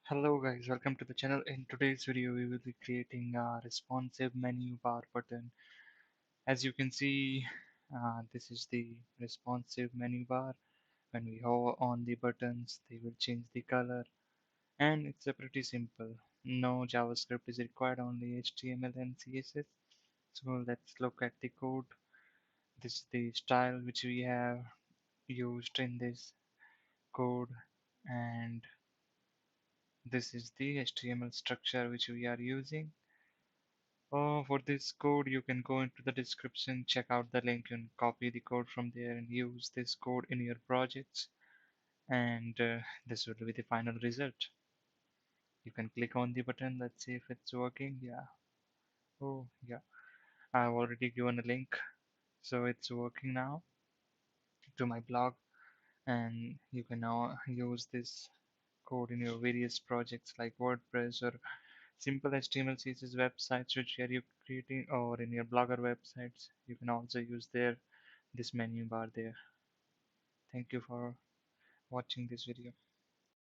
Hello guys, welcome to the channel. In today's video, we will be creating a responsive menu bar button. As you can see, this is the responsive menu bar. When we hover on the buttons, they will change the color, and it's a pretty simple. No JavaScript is required, only HTML and CSS. So let's look at the code. This is the style which we have used in this code, and this is the HTML structure which we are using. For this code, you can go into the description, check out the link, and copy the code from there and use this code in your projects. And this will be the final result. You can click on the button. Let's see if it's working. Yeah. Oh, yeah. I've already given a link, so it's working now to my blog. And you can now use this code in your various projects like WordPress or simple HTML CSS websites which are you creating, or in your blogger websites. You can also use this menu bar there. Thank you for watching this video.